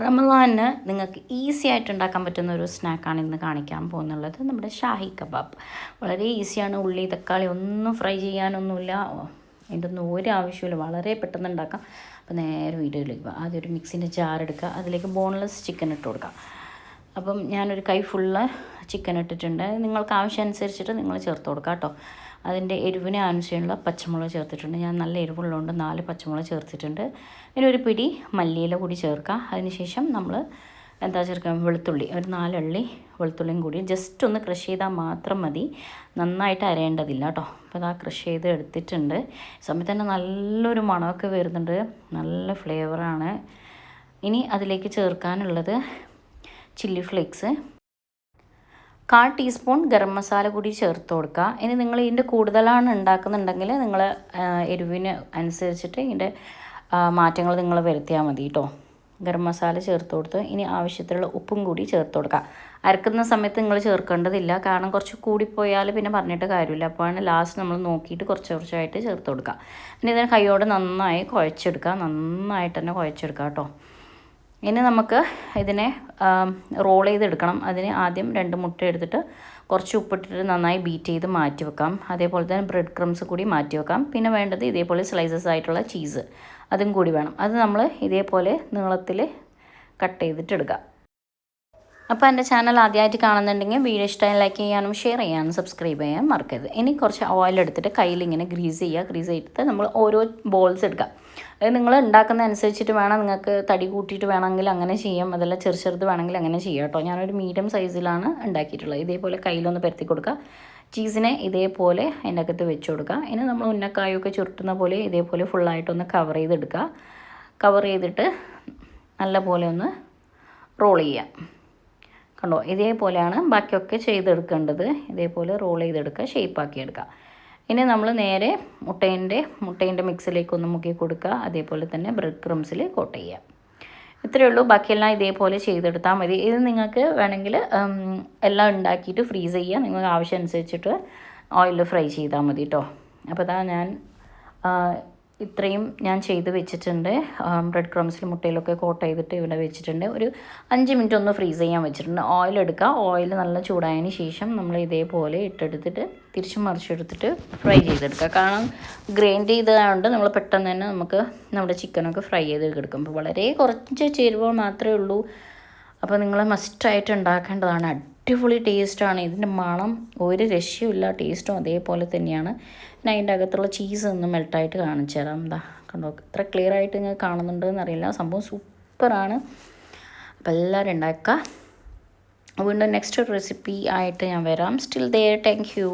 റമദാനിന് നിങ്ങൾക്ക് ഈസി ആയിട്ട് ഉണ്ടാക്കാൻ പറ്റുന്ന ഒരു സ്നാക്കാണ് ഇന്ന് കാണിക്കാൻ പോകുന്നുള്ളത്. നമ്മുടെ ഷാഹി കബാബ് വളരെ ഈസിയാണ്. ഉള്ളി തക്കാളി ഒന്നും ഫ്രൈ ചെയ്യാനൊന്നുമില്ല, അതിൻ്റെ ഒന്നും ഒരു ആവശ്യമില്ല, വളരെ പെട്ടെന്ന് ഉണ്ടാക്കാം. അപ്പോൾ നേരെ വീഡിയോയിലേക്ക് പോകാം. ആദ്യം ഒരു മിക്സിൻ്റെ ജാർ എടുക്കുക, അതിലേക്ക് ബോൺലെസ് ചിക്കൻ ഇട്ട് കൊടുക്കാം. അപ്പം ഞാനൊരു കൈ ഫുള്ള് ചിക്കൻ ഇട്ടിട്ടുണ്ട്. നിങ്ങൾക്ക് ആവശ്യം അനുസരിച്ചിട്ട് നിങ്ങൾ ചേർത്ത് കൊടുക്കുക കേട്ടോ. അതിൻ്റെ എരിവിന് ആവശ്യമുള്ള പച്ചമുളക് ചേർത്തിട്ടുണ്ട്. ഞാൻ നല്ല എരിവുള്ളതുകൊണ്ട് 4 പച്ചമുളക് ചേർത്തിട്ടുണ്ട്. ഇനി ഒരു പിടി മല്ലിയില കൂടി ചേർക്കുക. അതിനുശേഷം നമ്മൾ ചേർക്കുക, വെളുത്തുള്ളി ഒരു 4 അള്ളി വെളുത്തുള്ളിയും കൂടി ജസ്റ്റ് ഒന്ന് ക്രഷ് ചെയ്താൽ മാത്രം മതി, നന്നായിട്ട് അരയേണ്ടതില്ല കേട്ടോ. അപ്പോൾ അതാ ക്രഷ് ചെയ്ത് എടുത്തിട്ടുണ്ട്. സമയത്ത് തന്നെ നല്ലൊരു മണമൊക്കെ വരുന്നുണ്ട്, നല്ല ഫ്ലേവറാണ്. ഇനി അതിലേക്ക് ചേർക്കാനുള്ളത് chilli flakes, 1/4 teaspoon garam masala കൂടി ചേർത്ത് കൊടുക്കുക. ഇനി നിങ്ങൾ ഇതിൻ്റെ കൂടുതലാണ് ഉണ്ടാക്കുന്നുണ്ടെങ്കിൽ നിങ്ങൾ എരിവിന് അനുസരിച്ചിട്ട് ഇതിൻ്റെ മാറ്റങ്ങൾ നിങ്ങൾ വരുത്തിയാൽ മതി കേട്ടോ. ഗരം മസാല ചേർത്ത് കൊടുത്ത് ഇനി ആവശ്യത്തിലുള്ള ഉപ്പും കൂടി ചേർത്ത് കൊടുക്കുക. അരക്കുന്ന സമയത്ത് നിങ്ങൾ ചേർക്കേണ്ടതില്ല, കാരണം കുറച്ച് കൂടിപ്പോയാൽ പിന്നെ പറഞ്ഞിട്ട് കാര്യമില്ല. അപ്പോഴാണ് ലാസ്റ്റ് നമ്മൾ നോക്കിയിട്ട് കുറച്ചായിട്ട് ചേർത്ത് കൊടുക്കുക. ഇനി ഇതിനെ കൈയോടെ നന്നായി കുഴച്ചെടുക്കുക, നന്നായിട്ട് തന്നെ കുഴച്ചെടുക്കുക കേട്ടോ. ഇനി നമുക്ക് ഇതിനെ റോൾ ചെയ്തെടുക്കണം. അതിന് ആദ്യം 2 മുട്ട എടുത്തിട്ട് കുറച്ച് ഉപ്പിട്ടിട്ട് നന്നായി ബീറ്റ് ചെയ്ത് മാറ്റി വെക്കാം. അതേപോലെ തന്നെ ബ്രെഡ് ക്രംസ് കൂടി മാറ്റി വെക്കാം. പിന്നെ വേണ്ടത് ഇതേപോലെ സ്ലൈസസ് ആയിട്ടുള്ള ചീസ്, അതും കൂടി വേണം. അത് നമ്മൾ ഇതേപോലെ നീളത്തിൽ കട്ട് ചെയ്തിട്ടെടുക്കാം. അപ്പോൾ എൻ്റെ ചാനൽ ആദ്യമായിട്ട് കാണുന്നുണ്ടെങ്കിൽ വീഡിയോ ഇഷ്ടമായി ലൈക്ക് ചെയ്യാനും ഷെയർ ചെയ്യാനും സബ്സ്ക്രൈബ് ചെയ്യാൻ മറക്കരുത്. ഇനി കുറച്ച് ഓയിൽ എടുത്തിട്ട് കയ്യിൽ ഇങ്ങനെ ഗ്രീസ് ചെയ്തിട്ട് നമ്മൾ ഓരോ ബോൾസ് എടുക്കാം. അത് നിങ്ങൾ ഉണ്ടാക്കുന്ന അനുസരിച്ചിട്ട് വേണം, നിങ്ങൾക്ക് തടി കൂട്ടിയിട്ട് വേണമെങ്കിൽ അങ്ങനെ ചെയ്യാം, അതല്ല ചെറുത് വേണമെങ്കിൽ അങ്ങനെ ചെയ്യാം കേട്ടോ. ഞാനൊരു മീഡിയം സൈസിലാണ് ഉണ്ടാക്കിയിട്ടുള്ളത്. ഇതേപോലെ കയ്യിലൊന്ന് പരത്തി കൊടുക്കുക. ചീസിനെ ഇതേപോലെ അതിൻ്റെ അകത്ത് വെച്ച് കൊടുക്കുക. ഇനി നമ്മൾ ഉന്നക്കായൊക്കെ ചുരുട്ടുന്ന പോലെ ഇതേപോലെ ഫുള്ളായിട്ടൊന്ന് കവർ ചെയ്തെടുക്കുക. കവർ ചെയ്തിട്ട് നല്ലപോലെ ഒന്ന് റോൾ ചെയ്യാം. കണ്ടോ, ഇതേപോലെയാണ് ബാക്കിയൊക്കെ ചെയ്തെടുക്കേണ്ടത്. ഇതേപോലെ റോൾ ചെയ്തെടുക്കുക, ഷേപ്പാക്കി എടുക്കുക. ഇനി നമ്മൾ നേരെ മുട്ടേൻ്റെ മിക്സിലേക്ക് ഒന്ന് മുക്കി കൊടുക്കുക. അതേപോലെ തന്നെ ബ്രെഡ് ക്രംസിൽ കോട്ട് ചെയ്യുക. ഇത്രയേ ഉള്ളൂ. ബാക്കിയെല്ലാം ഇതേപോലെ ചെയ്തെടുത്താൽ മതി. ഇത് നിങ്ങൾക്ക് വേണമെങ്കിൽ എല്ലാം ഉണ്ടാക്കിയിട്ട് ഫ്രീസ് ചെയ്യുക. നിങ്ങൾക്ക് ആവശ്യം അനുസരിച്ചിട്ട് ഓയിലിൽ ഫ്രൈ ചെയ്താൽ മതി കേട്ടോ. അപ്പോൾ അതാ ഞാൻ ഇത്രയും ഞാൻ ചെയ്ത് വെച്ചിട്ടുണ്ട്. ബ്രെഡ് ക്രംസിൽ മുട്ടയിലൊക്കെ കോട്ട് ചെയ്തിട്ട് ഇവിടെ വെച്ചിട്ടുണ്ട്. ഒരു 5 മിനിറ്റ് ഒന്ന് ഫ്രീസ് ചെയ്യാൻ വെച്ചിട്ടുണ്ട്. ഓയിൽ എടുക്കുക. ഓയിൽ നല്ല ചൂടായതിന് ശേഷം നമ്മൾ ഇതേപോലെ ഇട്ടെടുത്തിട്ട് തിരിച്ചും മറിച്ചെടുത്തിട്ട് ഫ്രൈ ചെയ്തെടുക്കുക. കാരണം ഗ്രൈൻഡ് ചെയ്തതുകൊണ്ട് നമ്മൾ പെട്ടെന്ന് തന്നെ നമുക്ക് നമ്മുടെ ചിക്കനൊക്കെ ഫ്രൈ ചെയ്ത് എടുക്കും. അപ്പോൾ വളരെ കുറച്ച് ചേരുവ മാത്രമേ ഉള്ളൂ. അപ്പോൾ നിങ്ങൾ മസ്റ്റായിട്ട് ഉണ്ടാക്കേണ്ടതാണ്. അടിപൊളി ടേസ്റ്റാണ്. ഇതിൻ്റെ മണം ഒരു രക്ഷയുമില്ല, ടേസ്റ്റും അതേപോലെ തന്നെയാണ്. പിന്നെ അതിൻ്റെ അകത്തുള്ള ചീസ് ഒന്ന് മെൽട്ടായിട്ട് കാണിച്ചു തരാം. എന്താ കണ്ടോ, ഇത്ര ക്ലിയർ ആയിട്ട് നിങ്ങൾ കാണുന്നുണ്ടെന്ന് അറിയില്ല. സംഭവം സൂപ്പറാണ്. അപ്പോൾ എല്ലാവരും ഉണ്ടാക്കുക. വീണ്ടും നെക്സ്റ്റ് റെസിപ്പി ആയിട്ട് ഞാൻ വരാം. Still there, thank U.